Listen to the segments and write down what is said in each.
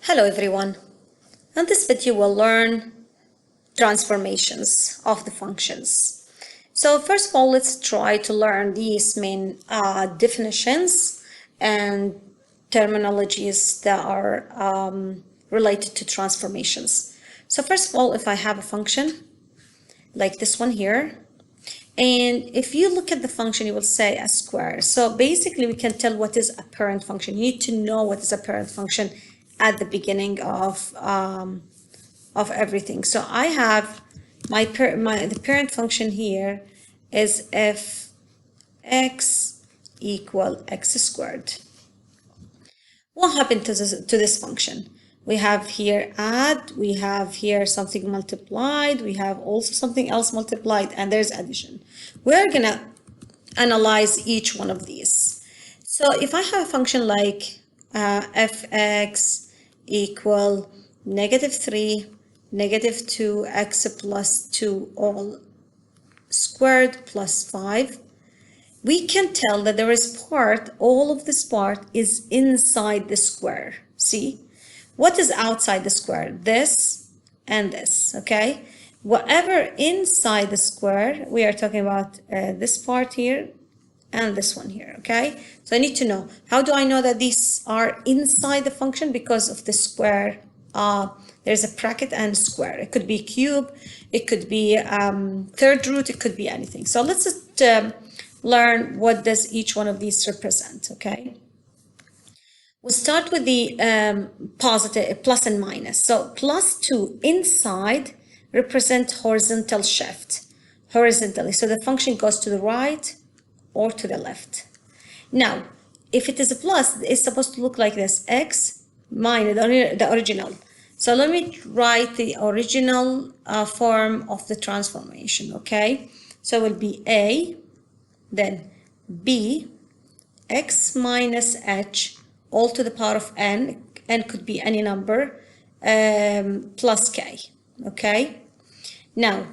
Hello everyone. In this video we'll learn transformations of the functions. So first of all, let's try to learn these main definitions and terminologies that are related to transformations. So first of all, if I have a function like this one here, and if you look at the function, you will say a square. So basically we can tell what is a parent function. You need to know what is a parent function at the beginning of everything. So I have the parent function here is f x equal x squared. What happened to this function? We have here add, we have here something multiplied, we have also something else multiplied, and there's addition. We're gonna analyze each one of these. So if I have a function like fx equal -3, -2x plus 2 all squared plus 5, we can tell that there is all of this part is inside the square. See? What is outside the square? This and this, okay? Whatever inside the square, we are talking about this part here and this one here, okay? So I need to know, how do I know that these are inside the function? Because of the square, there's a bracket and square. It could be cube, it could be third root, it could be anything. So let's just learn what does each one of these represent, okay? We'll start with the positive, plus and minus. So +2 inside represent horizontal shift, horizontally. So the function goes to the right or to the left. Now, if it is a plus, it's supposed to look like this, x minus the original. So let me write the original form of the transformation, okay? So it will be a, then b, x minus h, all to the power of n could be any number, plus k, okay? Now,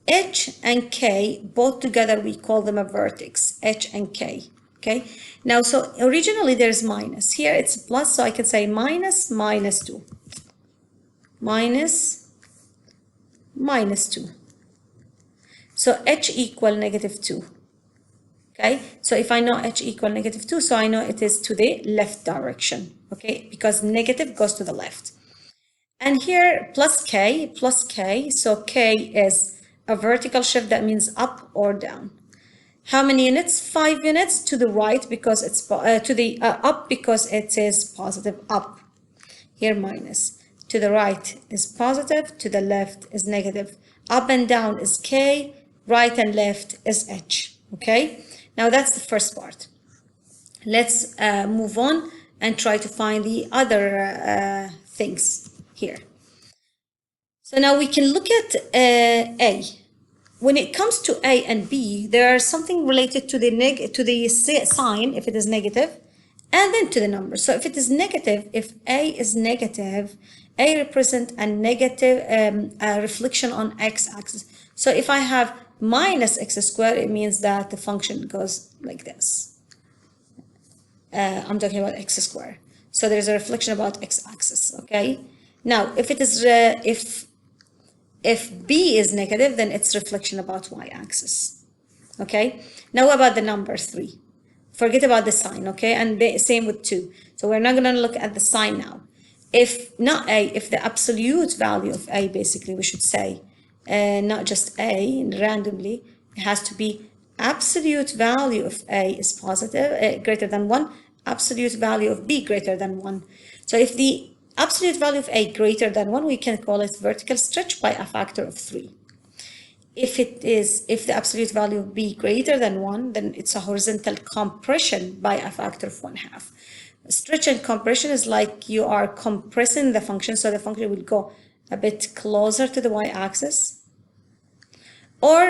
h and k, both together, we call them a vertex, h and k, okay? Now, so originally there's minus. Here it's plus, so I can say minus, -2. Minus, -2. So h equal -2. Okay, so if I know h equal -2, so I know it is to the left direction, okay, because negative goes to the left. And here plus k, so k is a vertical shift, that means up or down. How many units? 5 units to the right because it's to the up because it is positive up. Here minus. To the right is positive, to the left is negative. Up and down is k, right and left is h, okay? Now that's the first part. Let's move on and try to find the other things here. So now we can look at A. When it comes to A and B, there is something related to the sign if it is negative, and then to the number. So if it is negative, if A is negative, A represents a negative reflection on x-axis. So if I have minus x squared, it means that the function goes like this. I'm talking about x squared. So there's a reflection about x-axis, okay? Now, if it is if b is negative, then it's reflection about y-axis, okay? Now, what about the number 3? Forget about the sign, okay? And the same with 2. So we're not going to look at the sign now. If not a, if the absolute value of a, basically, we should say, not just a randomly, it has to be absolute value of a is positive, greater than 1, absolute value of b greater than 1. So if the absolute value of a greater than 1, we can call it vertical stretch by a factor of 3. If the absolute value of b greater than 1, then it's a horizontal compression by a factor of 1/2. Stretch and compression is like you are compressing the function, so the function will go a bit closer to the y-axis, or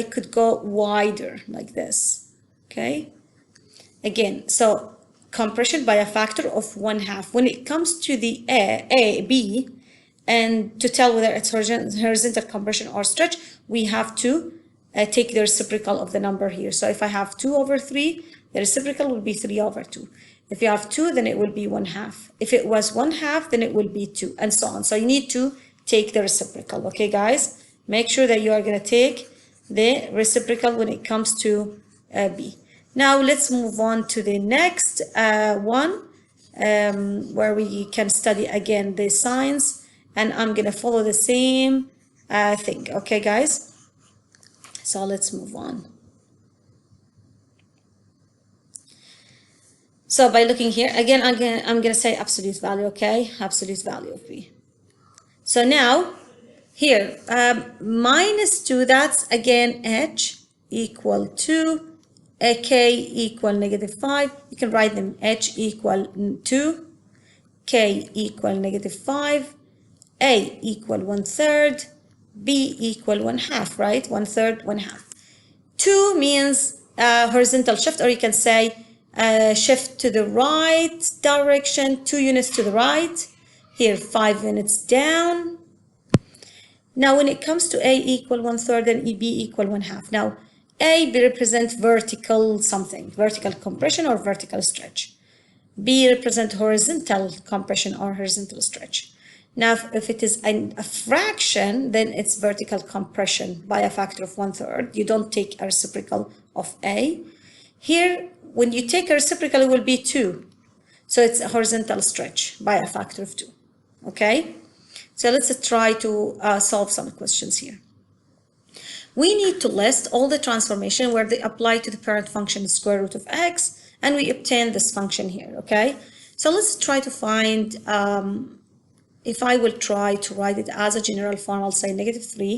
it could go wider like this, okay? Again, so compression by a factor of 1/2. When it comes to the B, and to tell whether it's horizontal compression or stretch, we have to take the reciprocal of the number here. So if I have 2/3, the reciprocal will be 3/2. If you have 2, then it will be 1/2. If it was 1/2, then it will be 2, and so on. So you need to take the reciprocal, okay, guys? Make sure that you are going to take the reciprocal when it comes to b. Now let's move on to the next one, where we can study again the signs, and I'm going to follow the same thing, okay, guys? So let's move on. So by looking here, again, I'm going to say absolute value, okay? Absolute value of b. So now, here, -2, that's again h equal to k equal -5. You can write them h equal 2, k equal -5, a equal 1/3, b equal 1/2, right? 1/3, 1/2. 2 means horizontal shift, or you can say shift to the right direction, 2 units to the right. Here, 5 units down. Now, when it comes to a equal 1/3 and b equal 1/2. Now, a represent vertical something, vertical compression or vertical stretch. B represent horizontal compression or horizontal stretch. Now, if it is a fraction, then it's vertical compression by a factor of 1/3. You don't take a reciprocal of a. Here, when you take a reciprocal, it will be 2. So it's a horizontal stretch by a factor of 2. Okay? So let's try to solve some questions here. We need to list all the transformation where they apply to the parent function square root of x, and we obtain this function here, okay? So let's try to find, if I will try to write it as a general form, I'll say -3,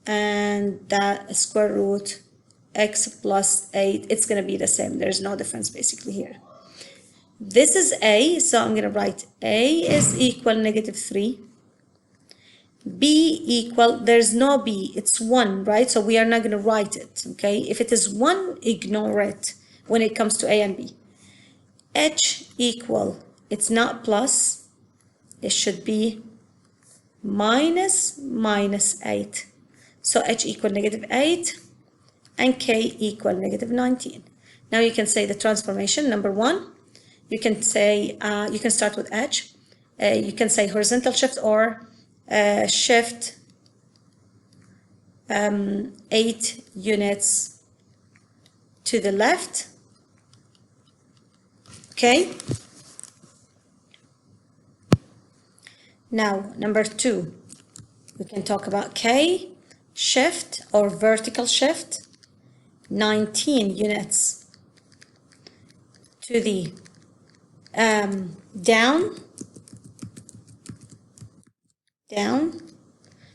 and that square root x plus 8, it's going to be the same. There's no difference basically here. This is a, so I'm going to write a is equal -3. B equal, there's no b, it's 1, right? So we are not going to write it, okay? If it is 1, ignore it when it comes to a and b. H equal, it's not plus, it should be -8. So h equal -8 and k equal -19. Now you can say the transformation, number 1, you can say, you can start with h, you can say horizontal shift or shift 8 units to the left, okay? Now, number 2, we can talk about k, shift or vertical shift, 19 units to the down,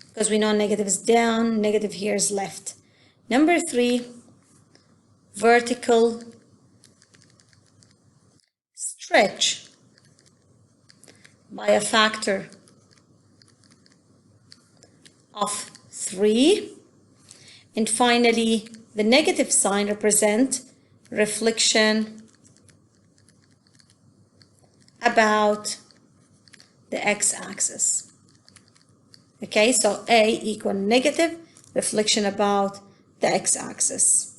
because we know negative is down, negative here is left. Number 3, vertical stretch by a factor of 3. And finally, the negative sign represent reflection about the x-axis. Okay, so A equal negative, reflection about the x-axis.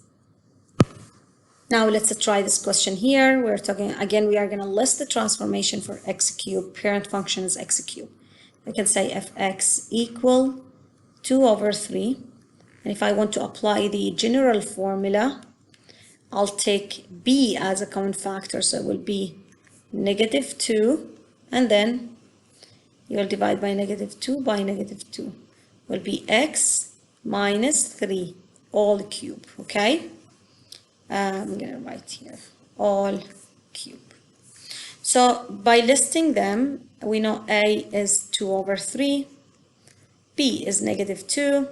Now let's try this question here. We're talking, again, we are going to list the transformation for x cubed. Parent function is x cubed. I can say fx equal 2/3. And if I want to apply the general formula, I'll take b as a common factor. So it will be -2, and then you will divide by -2 by -2. Will be x minus 3 all cube, okay? I'm going to write here all cube. So by listing them, we know a is 2/3, b is -2,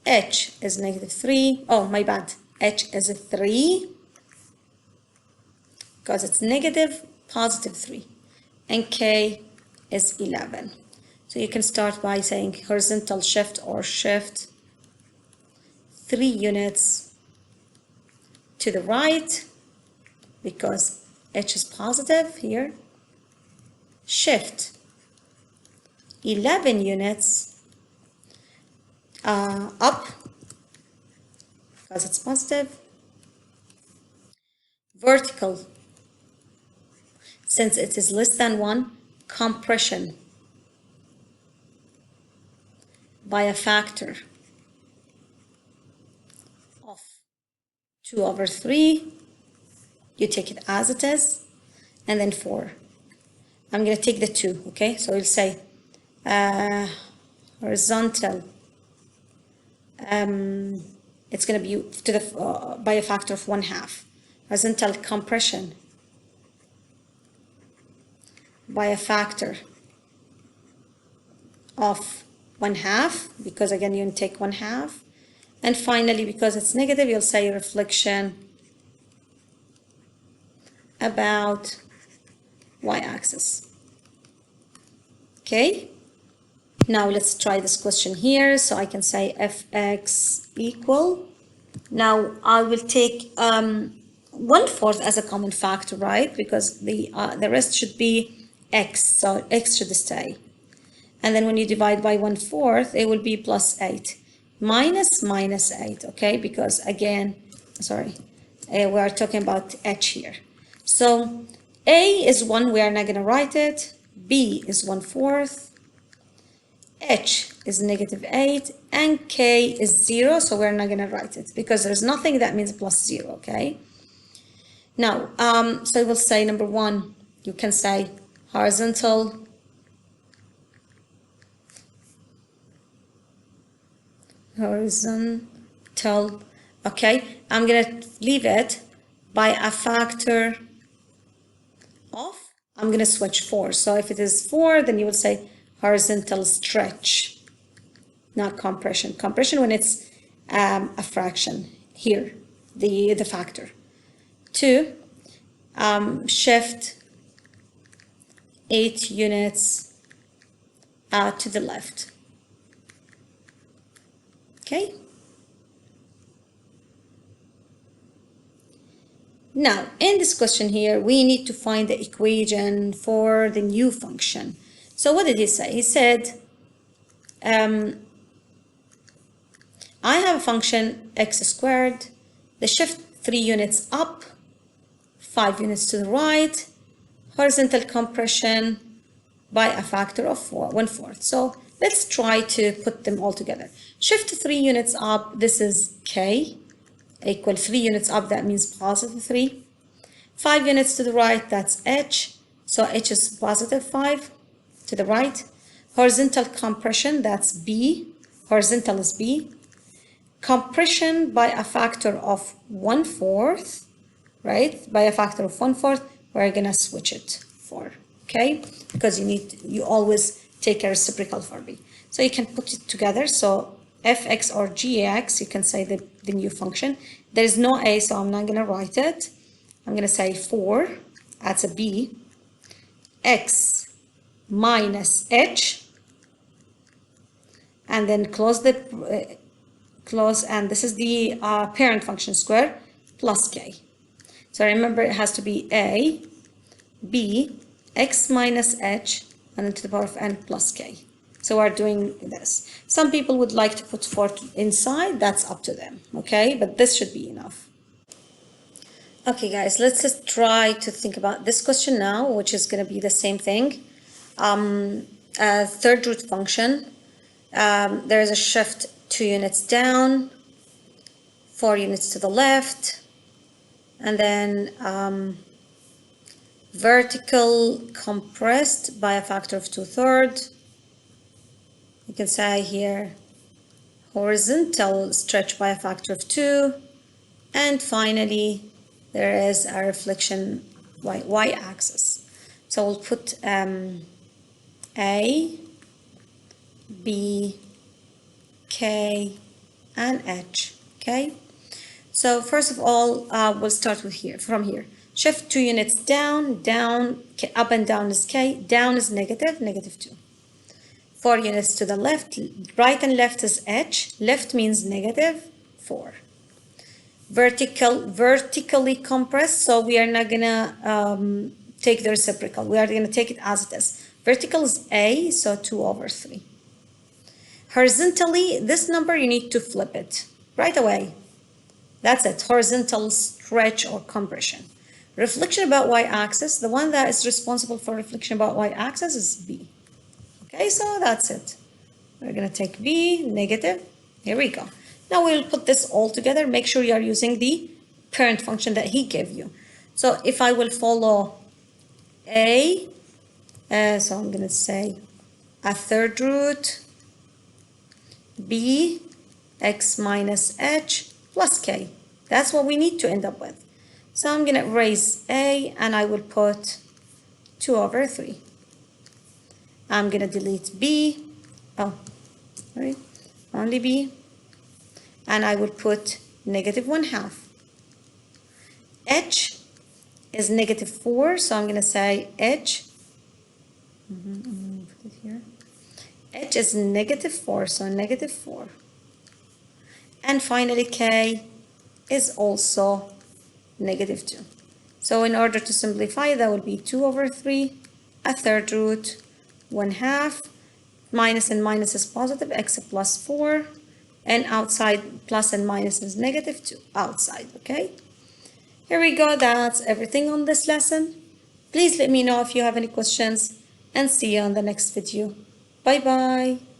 h is -3. Oh, my bad. H is a 3 because it's negative, +3, and k is 11. So you can start by saying horizontal shift or shift 3 units to the right because h is positive here. Shift 11 units up because it's positive. Vertical since it is less than 1, compression by a factor of 2 over 3, you take it as it is, and then 4. I'm going to take the 2, okay? So we'll say horizontal, it's going to be to the by a factor of 1/2. Horizontal compression by a factor of 1/2, because again you take 1/2. And finally, because it's negative, you'll say reflection about y-axis. Okay, now let's try this question here. So I can say fx equal, now I will take 1/4 as a common factor, right? Because the rest should be x, so x should stay. And then when you divide by 1/4, it will be plus 8 minus 8, okay? Because again, sorry, we are talking about h here. So a is 1, we are not going to write it. B is 1/4. H is -8, and K is 0, so we're not going to write it because there's nothing that means plus 0, okay? Now, so we'll say number 1, you can say horizontal okay? I'm going to leave it by a factor of, I'm going to switch 4. So if it is 4, then you will say horizontal stretch, not compression. Compression when it's a fraction here, the factor. 2, shift 8 units to the left. Okay. Now, in this question here, we need to find the equation for the new function. So what did he say? He said, I have a function x squared, the shift 3 units up, 5 units to the right, horizontal compression by a factor of 1/4. So let's try to put them all together. Shift 3 units up, this is k, equal 3 units up, that means positive 3. 5 units to the right, that's h, so h is positive 5 to the right. Horizontal compression, that's b, horizontal is b. Compression by a factor of 1/4, right? By a factor of 1/4, we're gonna switch it for, okay? Because you always take a reciprocal for b. So you can put it together, so fx or gx, you can say the new function. There is no a, so I'm not gonna write it. I'm gonna say 4, that's a b, x minus h, and then close, and this is the parent function square, plus k. So remember, it has to be a, b, x minus h, and then to the power of n plus k. So we're doing this. Some people would like to put 4 inside, that's up to them, okay? But this should be enough. Okay, guys, let's just try to think about this question now, which is going to be the same thing. Third root function, there is a shift 2 units down, 4 units to the left, and then vertical compressed by a factor of 2/3. You can say here horizontal stretch by a factor of 2, and finally there is a reflection y-axis. So we'll put A, B, K, and H. Okay. So first of all, we'll start with from here. Shift 2 units down, up and down is K, down is -2. 4 units to the left, right and left is H, left means -4. Vertically compressed, so we are not gonna take the reciprocal, we are gonna take it as it is. Vertical is A, so 2/3. Horizontally, this number you need to flip it right away. That's it, horizontal stretch or compression. Reflection about y-axis, the one that is responsible for reflection about y-axis is b. Okay, so that's it. We're going to take b, negative. Here we go. Now we'll put this all together. Make sure you are using the parent function that he gave you. So if I will follow a, so I'm going to say a third root b x minus h plus k. That's what we need to end up with. So I'm going to erase a and I will put 2 over 3. I'm going to delete b. Oh, right, only b. And I will put negative 1/2. H is negative 4, so I'm going to say h. Put it here. H is negative 4, so negative 4. And finally, k is also negative 2. So in order to simplify, that will be 2 over 3, a third root, 1/2, minus and minus is positive, x plus 4, and outside plus and minus is negative 2, outside, okay? Here we go, that's everything on this lesson. Please let me know if you have any questions, and see you on the next video. Bye-bye.